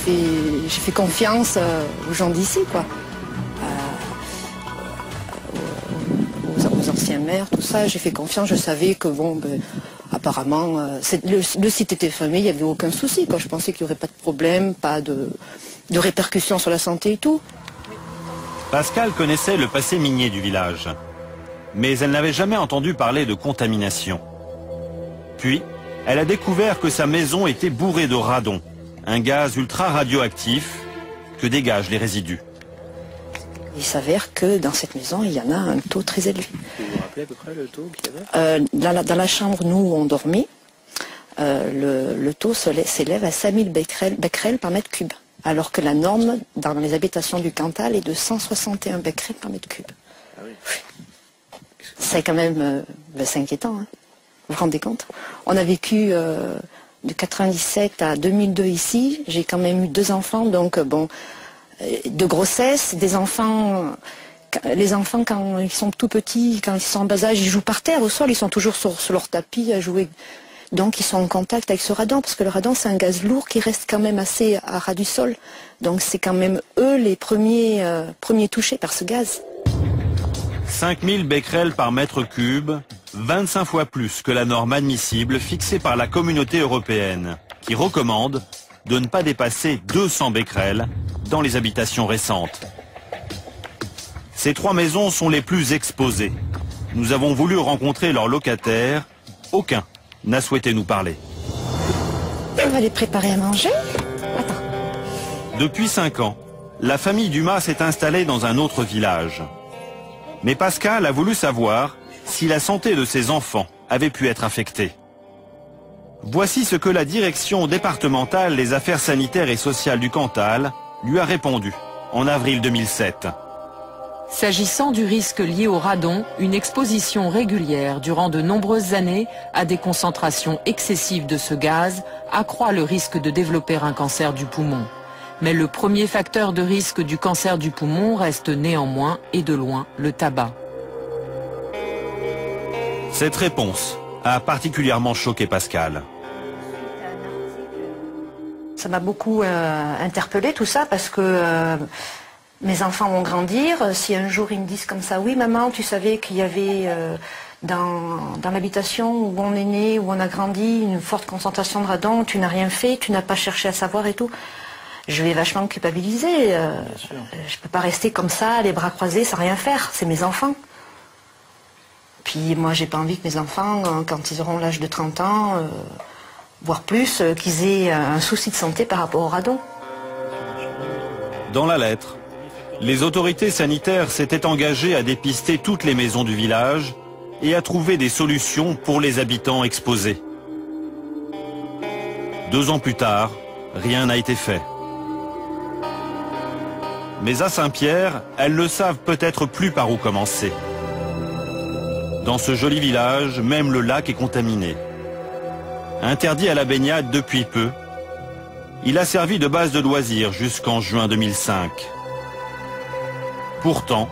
fait confiance aux gens d'ici, quoi. Aux anciens maires, tout ça, j'ai fait confiance, je savais que bon, ben, apparemment, le site était fermé, il n'y avait aucun souci, quoi. Je pensais qu'il n'y aurait pas de problème, pas de répercussions sur la santé et tout. Pascal connaissait le passé minier du village, mais elle n'avait jamais entendu parler de contamination. Puis, elle a découvert que sa maison était bourrée de radon, un gaz ultra radioactif que dégagent les résidus. Il s'avère que dans cette maison, il y en a un taux très élevé. Vous vous rappelez à peu près le taux qu'il y avait dans la chambre, nous, où on dormait, le taux s'élève à 5000 becquerels par mètre cube, alors que la norme dans les habitations du Cantal est de 161 becquerels par mètre cube. Ah oui. C'est quand même c'est inquiétant, hein. Vous vous rendez compte? On a vécu de 97 à 2002 ici, j'ai quand même eu 2 enfants, donc bon... de grossesse, des enfants, les enfants quand ils sont tout petits, quand ils sont en bas âge, ils jouent par terre au sol, ils sont toujours sur leur tapis à jouer. Donc ils sont en contact avec ce radon, parce que le radon c'est un gaz lourd qui reste quand même assez à ras du sol. Donc c'est quand même eux les premiers touchés par ce gaz. 5000 becquerels par mètre cube, 25 fois plus que la norme admissible fixée par la communauté européenne, qui recommande de ne pas dépasser 200 becquerels dans les habitations récentes. Ces 3 maisons sont les plus exposées. Nous avons voulu rencontrer leurs locataires. Aucun n'a souhaité nous parler. On va les préparer à manger. Attends. Depuis 5 ans, la famille Dumas s'est installée dans un autre village. Mais Pascal a voulu savoir si la santé de ses enfants avait pu être affectée. Voici ce que la direction départementale des affaires sanitaires et sociales du Cantal lui a répondu en avril 2007. S'agissant du risque lié au radon, une exposition régulière durant de nombreuses années à des concentrations excessives de ce gaz accroît le risque de développer un cancer du poumon. Mais le premier facteur de risque du cancer du poumon reste néanmoins et de loin le tabac. Cette réponse a particulièrement choqué Pascal. Ça m'a beaucoup interpellée tout ça parce que mes enfants vont grandir. Si un jour ils me disent comme ça, oui maman, tu savais qu'il y avait dans l'habitation où on est né, où on a grandi, une forte concentration de radon, tu n'as rien fait, tu n'as pas cherché à savoir et tout. Je vais vachement culpabiliser. Je peux pas rester comme ça, les bras croisés, sans rien faire. C'est mes enfants. Puis moi, j'ai pas envie que mes enfants, quand ils auront l'âge de 30 ans, voire plus, qu'ils aient un souci de santé par rapport au radon. Dans la lettre, les autorités sanitaires s'étaient engagées à dépister toutes les maisons du village et à trouver des solutions pour les habitants exposés. 2 ans plus tard, rien n'a été fait. Mais à Saint-Pierre, elles ne savent peut-être plus par où commencer. Dans ce joli village, même le lac est contaminé. Interdit à la baignade depuis peu, il a servi de base de loisirs jusqu'en juin 2005. Pourtant,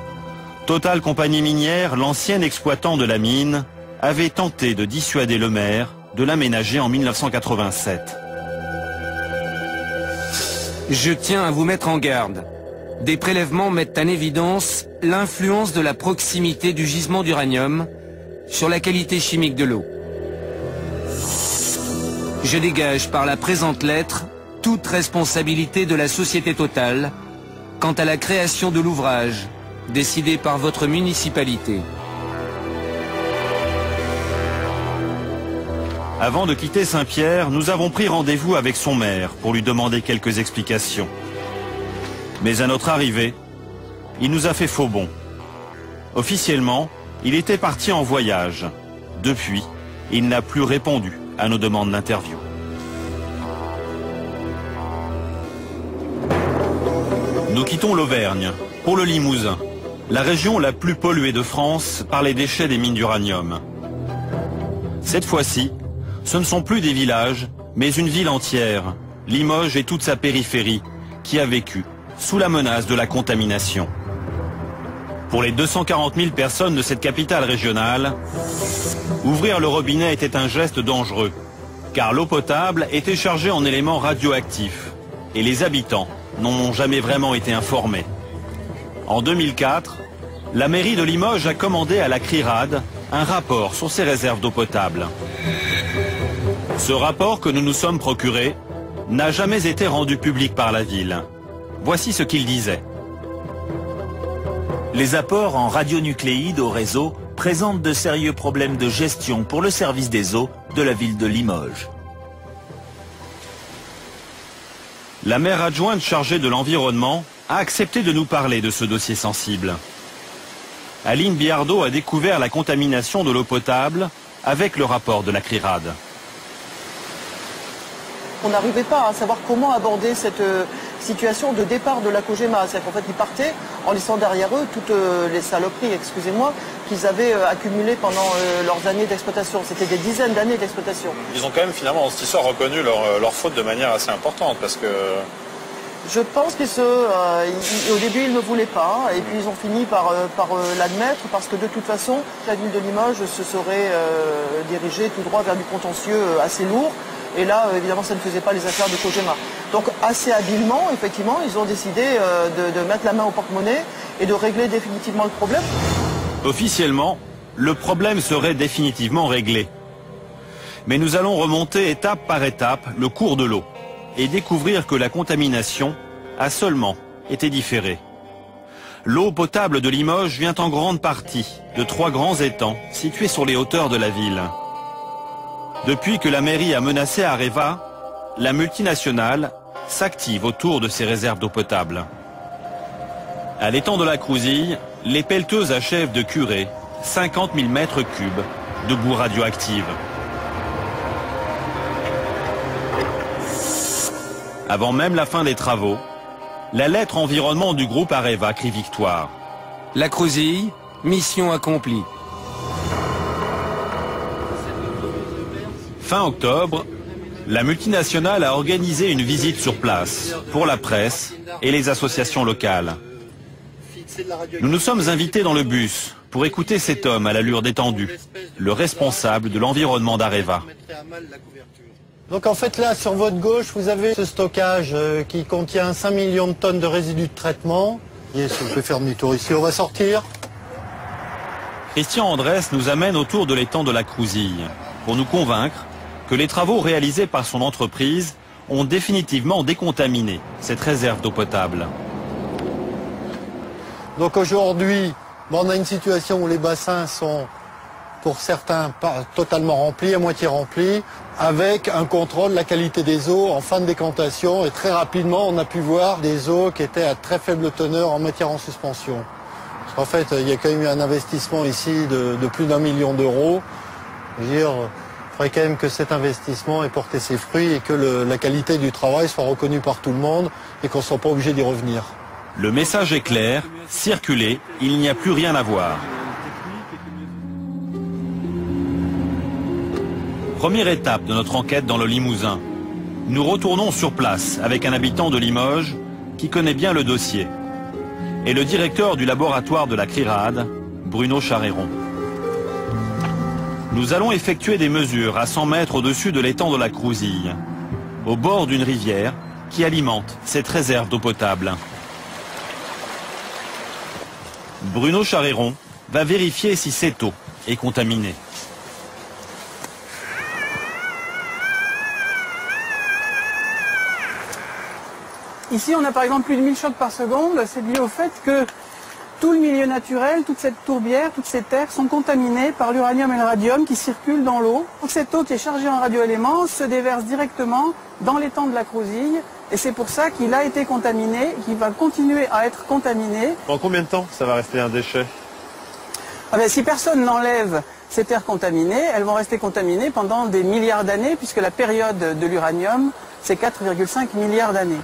Total Compagnie Minière, l'ancien exploitant de la mine, avait tenté de dissuader le maire de l'aménager en 1987. Je tiens à vous mettre en garde. Des prélèvements mettent en évidence l'influence de la proximité du gisement d'uranium sur la qualité chimique de l'eau. Je dégage par la présente lettre toute responsabilité de la société Total quant à la création de l'ouvrage décidé par votre municipalité. Avant de quitter Saint-Pierre, nous avons pris rendez-vous avec son maire pour lui demander quelques explications. Mais à notre arrivée, il nous a fait faux bond. Officiellement, il était parti en voyage. Depuis, il n'a plus répondu à nos demandes d'interview. Nous quittons l'Auvergne pour le Limousin, la région la plus polluée de France par les déchets des mines d'uranium. Cette fois-ci, ce ne sont plus des villages, mais une ville entière, Limoges et toute sa périphérie, qui a vécu sous la menace de la contamination. Pour les 240 000 personnes de cette capitale régionale, ouvrir le robinet était un geste dangereux, car l'eau potable était chargée en éléments radioactifs, et les habitants n'ont jamais vraiment été informés. En 2004, la mairie de Limoges a commandé à la CRIRAD un rapport sur ces réserves d'eau potable. Ce rapport que nous nous sommes procuré n'a jamais été rendu public par la ville. Voici ce qu'il disait. Les apports en radionucléides au réseau présentent de sérieux problèmes de gestion pour le service des eaux de la ville de Limoges. La maire adjointe chargée de l'environnement a accepté de nous parler de ce dossier sensible. Aline Biardot a découvert la contamination de l'eau potable avec le rapport de la CRIRAD. On n'arrivait pas à savoir comment aborder cette situation de départ de la COGEMA. C'est-à-dire qu'en fait, ils partaient en laissant derrière eux toutes les saloperies, excusez-moi, qu'ils avaient accumulées pendant leurs années d'exploitation. C'était des dizaines d'années d'exploitation. Ils ont quand même finalement dans cette histoire reconnu leur faute de manière assez importante parce que... Je pense qu'au début, ils ne voulaient pas, et puis ils ont fini par l'admettre, parce que de toute façon, la ville de Limoges se serait dirigée tout droit vers du contentieux assez lourd, et là, évidemment, ça ne faisait pas les affaires de COGEMA. Donc, assez habilement, effectivement, ils ont décidé de mettre la main au porte-monnaie et de régler définitivement le problème. Officiellement, le problème serait définitivement réglé. Mais nous allons remonter étape par étape le cours de l'eau et découvrir que la contamination a seulement été différée. L'eau potable de Limoges vient en grande partie de 3 grands étangs situés sur les hauteurs de la ville. Depuis que la mairie a menacé Areva, la multinationale s'active autour de ces réserves d'eau potable. À l'étang de la Crouzille, les pelleteuses achèvent de curer 50 000 mètres cubes de boue radioactive. Avant même la fin des travaux, la lettre environnement du groupe Areva crie victoire. La Crouzille, mission accomplie. Fin octobre, la multinationale a organisé une visite sur place pour la presse et les associations locales. Nous nous sommes invités dans le bus pour écouter cet homme à l'allure détendue, le responsable de l'environnement d'Areva. Donc en fait là, sur votre gauche, vous avez ce stockage qui contient 5 millions de tonnes de résidus de traitement. Et si vous pouvez faire demi-tour ici, on va sortir. Christian Andrès nous amène autour de l'étang de la Crouzille pour nous convaincre que les travaux réalisés par son entreprise ont définitivement décontaminé cette réserve d'eau potable. Donc aujourd'hui, on a une situation où les bassins sont, pour certains, pas totalement remplis, à moitié remplis, avec un contrôle de la qualité des eaux en fin de décantation. Et très rapidement, on a pu voir des eaux qui étaient à très faible teneur en matière en suspension. En fait, il y a quand même eu un investissement ici de plus d'1 million d'euros. Je veux dire, il faudrait quand même que cet investissement ait porté ses fruits et que la qualité du travail soit reconnue par tout le monde et qu'on ne soit pas obligé d'y revenir. Le message est clair, circulez, il n'y a plus rien à voir. Première étape de notre enquête dans le Limousin. Nous retournons sur place avec un habitant de Limoges qui connaît bien le dossier et le directeur du laboratoire de la CRIRAD, Bruno Charéron. Nous allons effectuer des mesures à 100 mètres au-dessus de l'étang de la Crouzille, au bord d'une rivière qui alimente cette réserve d'eau potable. Bruno Charéron va vérifier si cette eau est contaminée. Ici, on a par exemple plus de 1000 chocs par seconde. C'est dû au fait que tout le milieu naturel, toute cette tourbière, toutes ces terres sont contaminées par l'uranium et le radium qui circulent dans l'eau. Donc cette eau qui est chargée en radioéléments se déverse directement dans l'étang de la Crouzille. Et c'est pour ça qu'il a été contaminé, qu'il va continuer à être contaminé. En combien de temps ça va rester un déchet? Si personne n'enlève ces terres contaminées, elles vont rester contaminées pendant des milliards d'années, puisque la période de l'uranium, c'est 4,5 milliards d'années.